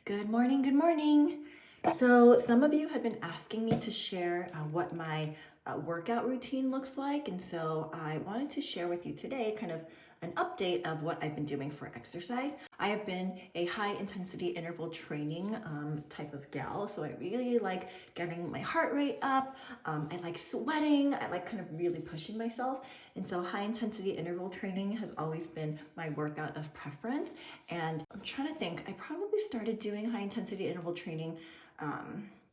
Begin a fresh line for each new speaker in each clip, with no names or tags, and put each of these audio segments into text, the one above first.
Good morning, good morning. So some of you had been asking me to share what my workout routine looks like. And so I wanted to share with you today kind of an update of what I've been doing for exercise. I have been a high intensity interval training type of gal. So I really like getting my heart rate up. I like sweating. I like kind of really pushing myself. And so high intensity interval training has always been my workout of preference. And I'm trying to think, I probably started doing high intensity interval training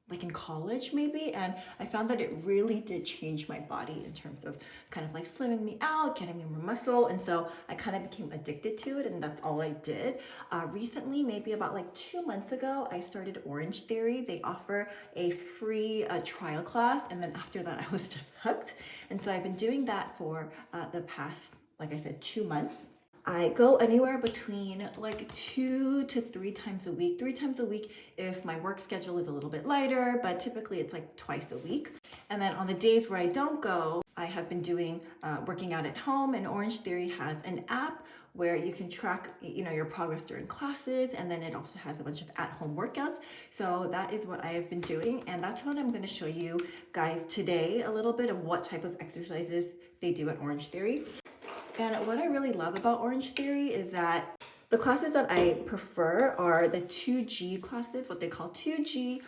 like in college maybe, and I found that it really did change my body in terms of kind of like slimming me out, getting me more muscle, and so I kind of became addicted to it, and that's all I did. Recently, maybe about like 2 months ago, I started OrangeTheory. They offer a free trial class, and then after that I was just hooked, and so I've been doing that for the past, like I said, 2 months. I go anywhere between like 2 to 3 times a week. 3 times a week if my work schedule is a little bit lighter, but typically it's like twice a week. And then on the days where I don't go, I have been doing working out at home, and OrangeTheory has an app where you can track, your progress during classes, and then it also has a bunch of at-home workouts. So that is what I have been doing, and that's what I'm going to show you guys today, a little bit of what type of exercises they do at OrangeTheory. And what I really love about OrangeTheory is that the classes that I prefer are the 2G classes, what they call 2G,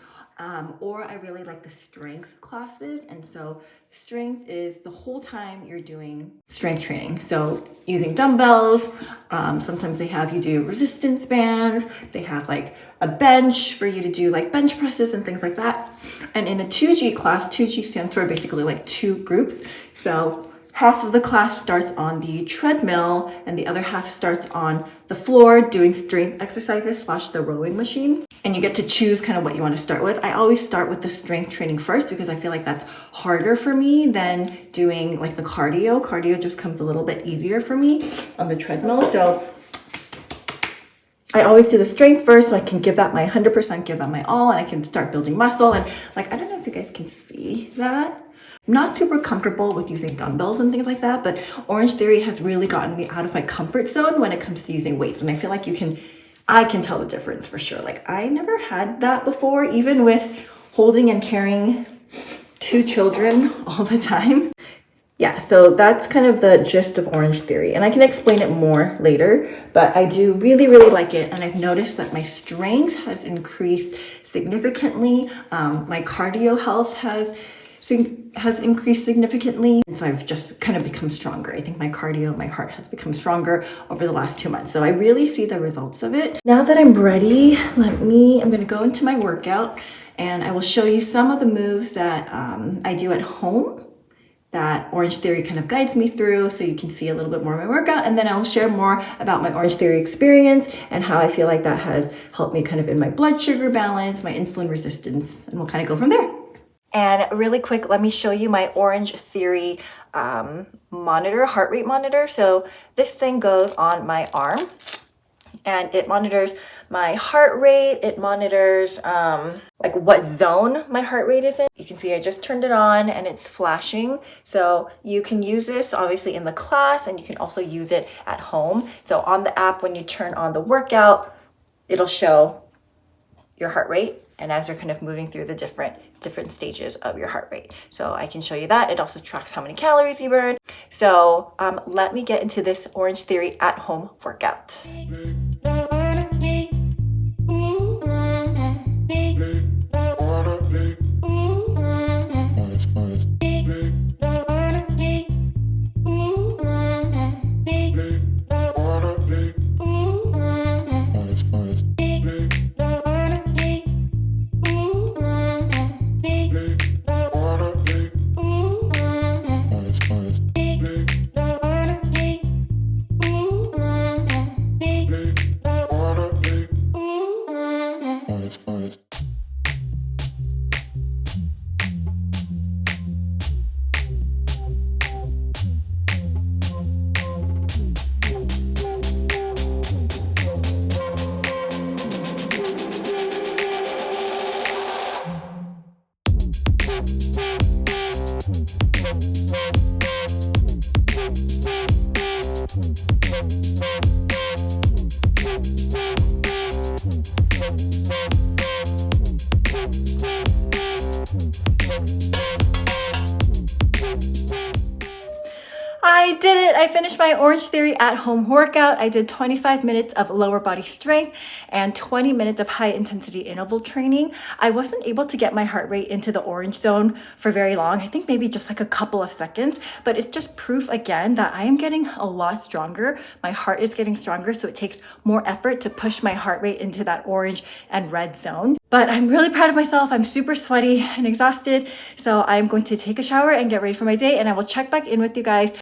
or I really like the strength classes. And so strength is the whole time you're doing strength training. So using dumbbells, sometimes they have you do resistance bands, they have like a bench for you to do like bench presses and things like that. And in a 2G class, 2G stands for basically like 2 groups. So half of the class starts on the treadmill and the other half starts on the floor doing strength exercises / the rowing machine. And you get to choose kind of what you want to start with. I always start with the strength training first because I feel like that's harder for me than doing like the cardio. Cardio just comes a little bit easier for me on the treadmill. So I always do the strength first so I can give that my 100%, give that my all, and I can start building muscle. And like, I don't know if you guys can see that. I'm not super comfortable with using dumbbells and things like that, but OrangeTheory has really gotten me out of my comfort zone when it comes to using weights. And I feel like I can tell the difference for sure. Like I never had that before, even with holding and carrying 2 children all the time. Yeah, so that's kind of the gist of OrangeTheory, and I can explain it more later, but I do really, really like it, and I've noticed that my strength has increased significantly. My cardio health has increased significantly, and so I've just kind of become stronger. I think my cardio, my heart has become stronger over the last 2 months, so I really see the results of it. Now that I'm ready, I'm going to go into my workout, and I will show you some of the moves that I do at home that OrangeTheory kind of guides me through, so you can see a little bit more of my workout, and then I'll share more about my OrangeTheory experience and how I feel like that has helped me kind of in my blood sugar balance, my insulin resistance, and we'll kind of go from there. And really quick, let me show you my OrangeTheory monitor, heart rate monitor. So this thing goes on my arm, and it monitors my heart rate. It monitors like what zone my heart rate is in. You can see I just turned it on and it's flashing. So you can use this obviously in the class, and you can also use it at home. So on the app, when you turn on the workout, it'll show your heart rate, and as you're kind of moving through the different stages of your heart rate. So I can show you that. It also tracks how many calories you burn. So let me get into this OrangeTheory at home workout. I did it. I finished my OrangeTheory at home workout. I did 25 minutes of lower body strength and 20 minutes of high intensity interval training. I wasn't able to get my heart rate into the orange zone for very long. I think maybe just like a couple of seconds, but it's just proof again that I am getting a lot stronger. My heart is getting stronger, so it takes more effort to push my heart rate into that orange and red zone. But I'm really proud of myself. I'm super sweaty and exhausted. So I'm going to take a shower and get ready for my day, and I will check back in with you guys.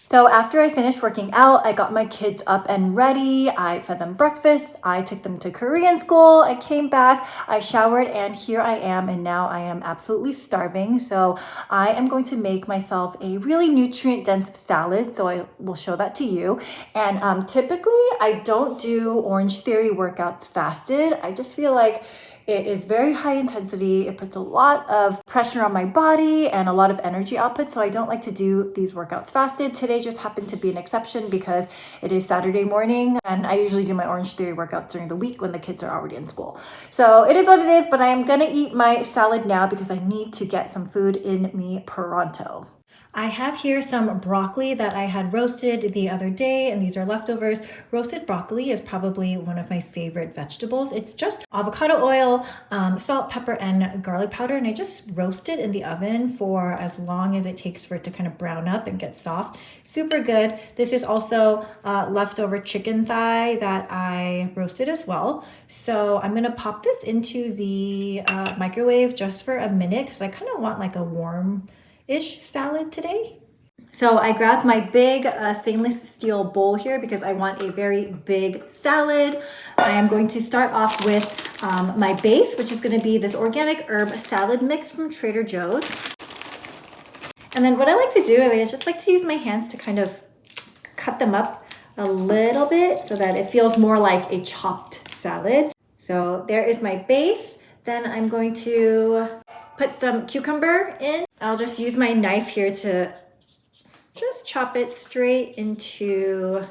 So after I finished working out, I got my kids up and ready. I fed them breakfast. I took them to Korean school. I came back, I showered, and here I am. And now I am absolutely starving. So I am going to make myself a really nutrient-dense salad. So I will show that to you. And typically, I don't do OrangeTheory workouts fasted. I just feel like it is very high intensity. It puts a lot of pressure on my body and a lot of energy output. So I don't like to do these workouts fasted. Today just happened to be an exception because it is Saturday morning and I usually do my OrangeTheory workouts during the week when the kids are already in school. So it is what it is, but I am gonna eat my salad now because I need to get some food in me pronto. I have here some broccoli that I had roasted the other day, and these are leftovers. Roasted broccoli is probably one of my favorite vegetables. It's just avocado oil, salt, pepper, and garlic powder, and I just roast it in the oven for as long as it takes for it to kind of brown up and get soft. Super good. This is also leftover chicken thigh that I roasted as well. So I'm gonna pop this into the microwave just for a minute because I kind of want like a warm-ish salad today. So I grabbed my big stainless steel bowl here because I want a very big salad. I am going to start off with my base, which is going to be this organic herb salad mix from Trader Joe's. And then what I like to do is just like to use my hands to kind of cut them up a little bit so that it feels more like a chopped salad. So there is my base. Then I'm going to put some cucumber in. I'll just use my knife here to just chop it straight into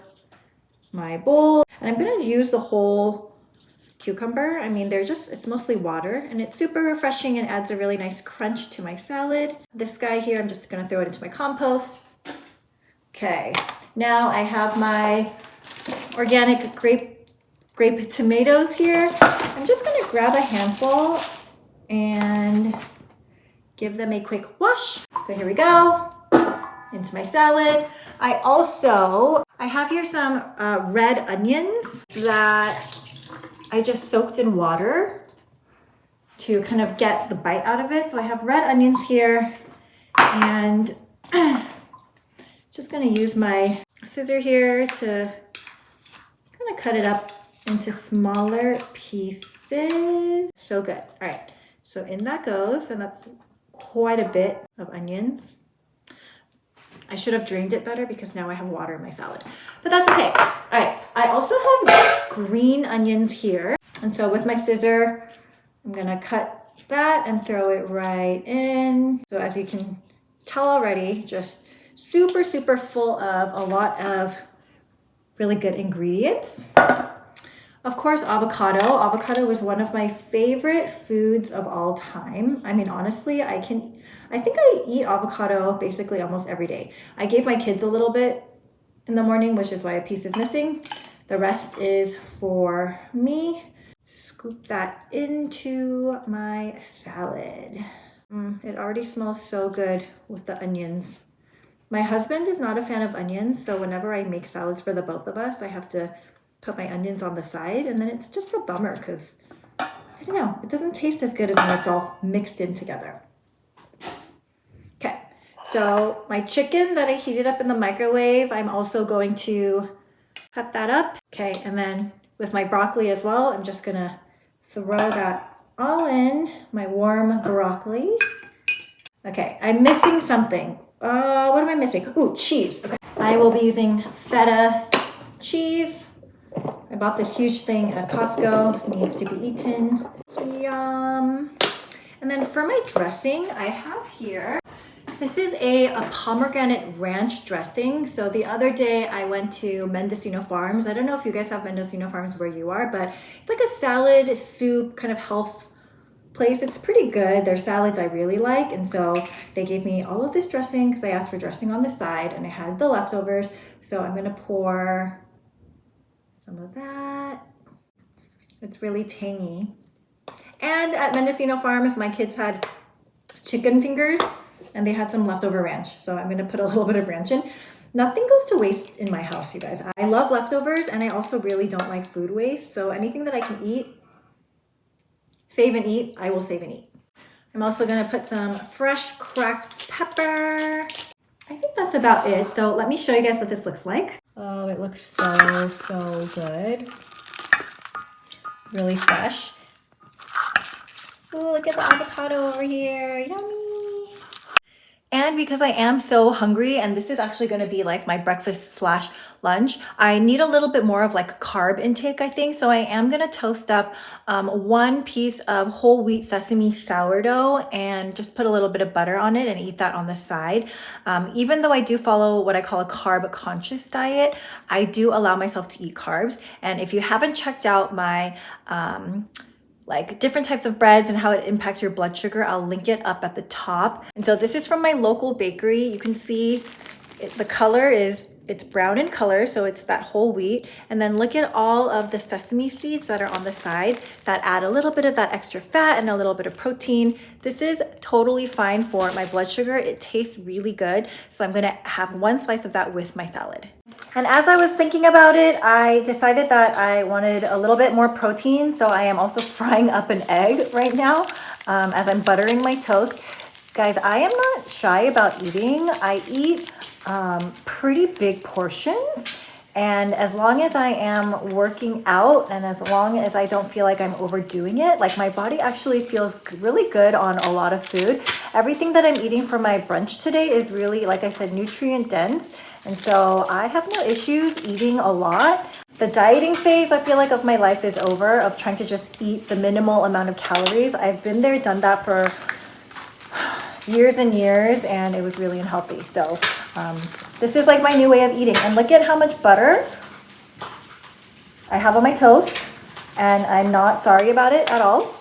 my bowl. And I'm gonna use the whole cucumber. I mean, it's mostly water and it's super refreshing and adds a really nice crunch to my salad. This guy here, I'm just gonna throw it into my compost. Okay, now I have my organic grape tomatoes here. I'm just gonna grab a handful and give them a quick wash. So here we go, into my salad. I have here some red onions that I just soaked in water to kind of get the bite out of it. So I have red onions here and just gonna use my scissor here to kind of cut it up into smaller pieces. So good. All right, so in that goes, and that's quite a bit of onions. I should have drained it better because now I have water in my salad, but that's okay. All right, I also have green onions here. And so with my scissor, I'm gonna cut that and throw it right in. So as you can tell already, just super, super full of a lot of really good ingredients. Of course, avocado. Avocado is one of my favorite foods of all time. I mean, honestly, I think I eat avocado basically almost every day. I gave my kids a little bit in the morning, which is why a piece is missing. The rest is for me. Scoop that into my salad. It already smells so good with the onions. My husband is not a fan of onions, so whenever I make salads for the both of us, I have to put my onions on the side, and then it's just a bummer because, I don't know, it doesn't taste as good as when it's all mixed in together. Okay, so my chicken that I heated up in the microwave, I'm also going to cut that up. Okay, and then with my broccoli as well, I'm just gonna throw that all in, my warm broccoli. Okay, I'm missing something. What am I missing? Ooh, cheese. Okay, I will be using feta cheese. I bought this huge thing at Costco. It needs to be eaten. Yum. And then for my dressing, I have here, this is a pomegranate ranch dressing. So the other day I went to Mendocino Farms. I don't know if you guys have Mendocino Farms where you are, but it's like a salad, soup, kind of health place. It's pretty good. Their salads I really like, and so they gave me all of this dressing because I asked for dressing on the side, and I had the leftovers. So I'm gonna pour some of that. It's really tangy. And at Mendocino Farms, my kids had chicken fingers and they had some leftover ranch. So I'm gonna put a little bit of ranch in. Nothing goes to waste in my house, you guys. I love leftovers and I also really don't like food waste. So anything that I can eat, save and eat, I will save and eat. I'm also gonna put some fresh cracked pepper. I think that's about it. So let me show you guys what this looks like. Oh, it looks so good. Really fresh. Oh, look at the avocado over here. Yummy. And because I am so hungry, and this is actually going to be like my breakfast slash lunch, I need a little bit more of like carb intake, I think. So I am going to toast up one piece of whole wheat sesame sourdough and just put a little bit of butter on it and eat that on the side. Even though I do follow what I call a carb conscious diet, I do allow myself to eat carbs. And if you haven't checked out my like different types of breads and how it impacts your blood sugar, I'll link it up at the top. And so this is from my local bakery. You can see the color it's brown in color, so it's that whole wheat. And then look at all of the sesame seeds that are on the side that add a little bit of that extra fat and a little bit of protein. This is totally fine for my blood sugar. It tastes really good. So I'm gonna have one slice of that with my salad. And as I was thinking about it, I decided that I wanted a little bit more protein. So I am also frying up an egg right now as I'm buttering my toast. Guys, I am not shy about eating. I eat pretty big portions. And as long as I am working out and as long as I don't feel like I'm overdoing it, like my body actually feels really good on a lot of food. Everything that I'm eating for my brunch today is really, like I said, nutrient dense. And so I have no issues eating a lot. The dieting phase, I feel like, of my life is over, of trying to just eat the minimal amount of calories. I've been there, done that for years and years, and it was really unhealthy. So this is like my new way of eating. And look at how much butter I have on my toast, and I'm not sorry about it at all.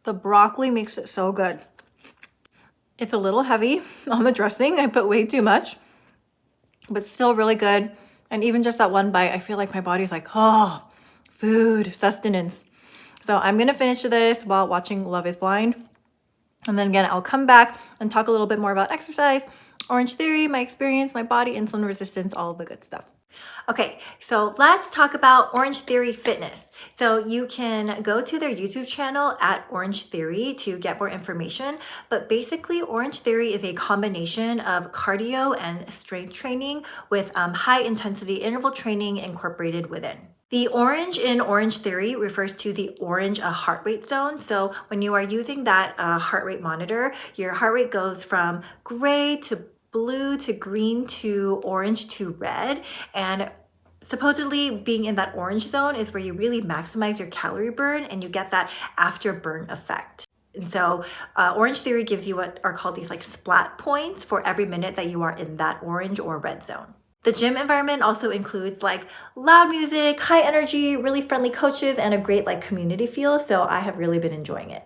The broccoli makes it so good. It's a little heavy on the dressing. I put way too much, but still really good. And even just that one bite, I feel like my body's like, oh, food, sustenance. So I'm gonna finish this while watching Love is Blind. And then again, I'll come back and talk a little bit more about exercise, Orange Theory, my experience, my body, insulin resistance, all of the good stuff. Okay, so let's talk about Orange Theory Fitness. So you can go to their YouTube channel at Orange Theory to get more information. But basically, Orange Theory is a combination of cardio and strength training with high intensity interval training incorporated within. The orange in Orange Theory refers to the orange heart rate zone. So when you are using that heart rate monitor, your heart rate goes from gray to blue to green to orange to red. And supposedly being in that orange zone is where you really maximize your calorie burn and you get that after burn effect. And so Orange Theory gives you what are called these like splat points for every minute that you are in that orange or red zone. The gym environment also includes like loud music, high energy, really friendly coaches, and a great like community feel. So I have really been enjoying it.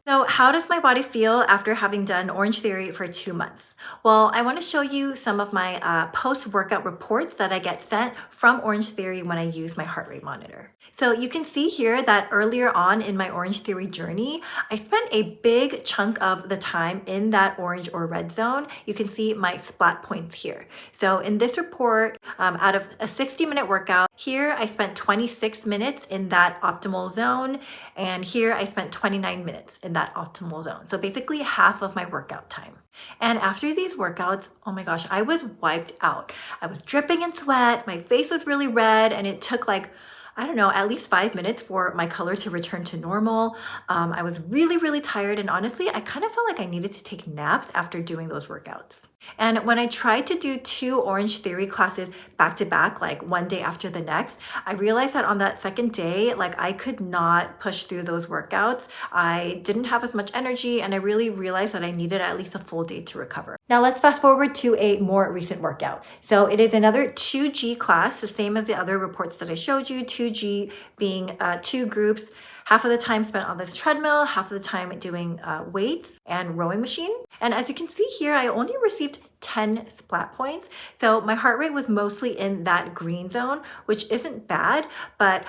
So how does my body feel after having done Orange Theory for 2 months? Well, I want to show you some of my post-workout reports that I get sent from Orange Theory when I use my heart rate monitor. So you can see here that earlier on in my Orange Theory journey, I spent a big chunk of the time in that orange or red zone. You can see my splat points here. So in this report, out of a 60-minute workout, here I spent 26 minutes in that optimal zone, and here I spent 29 minutes in that optimal zone. So basically half of my workout time. And after these workouts, oh my gosh, I was wiped out. I was dripping in sweat, my face was really red, and it took like I don't know, at least 5 minutes for my color to return to normal. I was really, really tired, and honestly, I kind of felt like I needed to take naps after doing those workouts. And when I tried to do 2 OrangeTheory classes back to back, like one day after the next, I realized that on that second day, like I could not push through those workouts. I didn't have as much energy, and I really realized that I needed at least a full day to recover. Now let's fast forward to a more recent workout. So it is another 2G class, the same as the other reports that I showed you, 2G being 2 groups, half of the time spent on this treadmill, half of the time doing weights and rowing machine. And as you can see here, I only received 10 splat points. So my heart rate was mostly in that green zone, which isn't bad. But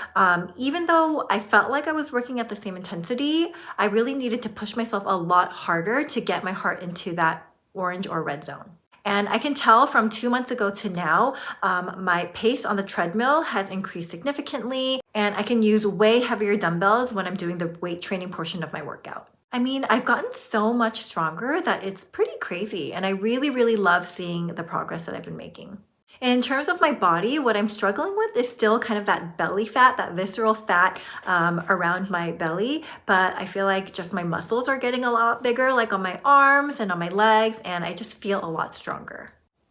even though I felt like I was working at the same intensity, I really needed to push myself a lot harder to get my heart into that orange or red zone. And I can tell from 2 months ago to now, my pace on the treadmill has increased significantly, and I can use way heavier dumbbells when I'm doing the weight training portion of my workout. I mean, I've gotten so much stronger that it's pretty crazy, and I really, really love seeing the progress that I've been making. In terms of my body, what I'm struggling with is still kind of that belly fat, that visceral fat around my belly, but I feel like just my muscles are getting a lot bigger, like on my arms and on my legs, and I just feel a lot stronger.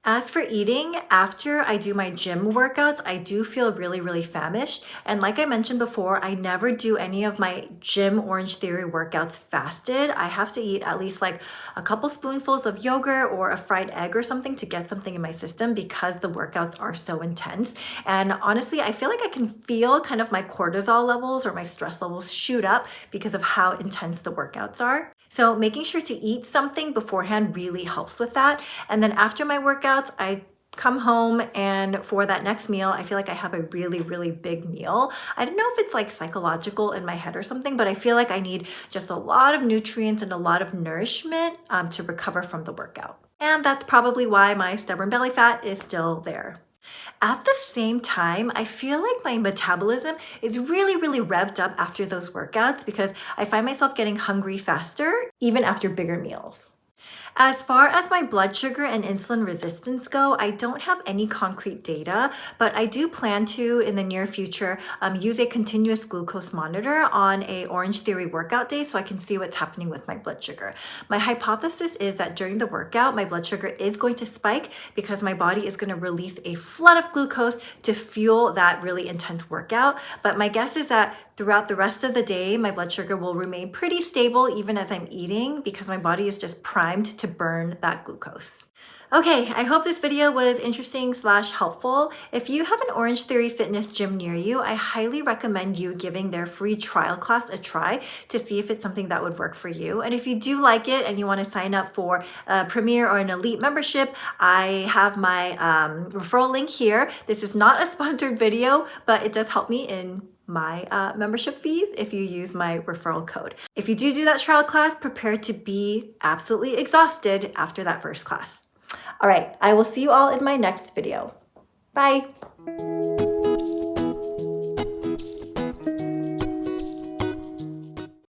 As for eating, after I do my gym workouts, I do feel really, really famished. And like I mentioned before, I never do any of my gym OrangeTheory workouts fasted. I have to eat at least like a couple spoonfuls of yogurt or a fried egg or something to get something in my system because the workouts are so intense. And honestly, I feel like I can feel kind of my cortisol levels or my stress levels shoot up because of how intense the workouts are. So making sure to eat something beforehand really helps with that. And then after my workouts, I come home, and for that next meal, I feel like I have a really, really big meal. I don't know if it's like psychological in my head or something, but I feel like I need just a lot of nutrients and a lot of nourishment to recover from the workout. And that's probably why my stubborn belly fat is still there. At the same time, I feel like my metabolism is really, really revved up after those workouts because I find myself getting hungry faster, even after bigger meals. As far as my blood sugar and insulin resistance go, I don't have any concrete data, but I do plan to, in the near future, use a continuous glucose monitor on a OrangeTheory workout day so I can see what's happening with my blood sugar. My hypothesis is that during the workout, my blood sugar is going to spike because my body is going to release a flood of glucose to fuel that really intense workout. But my guess is that throughout the rest of the day, my blood sugar will remain pretty stable even as I'm eating because my body is just primed to burn that glucose. Okay, I hope this video was interesting / helpful. If you have an OrangeTheory fitness gym near you, I highly recommend you giving their free trial class a try to see if it's something that would work for you. And if you do like it and you want to sign up for a Premier or an Elite membership, I have my referral link here. This is not a sponsored video, but it does help me in my membership fees if you use my referral code. If you do that trial class, prepare to be absolutely exhausted after that first class. All right, I will see you all in my next video. Bye.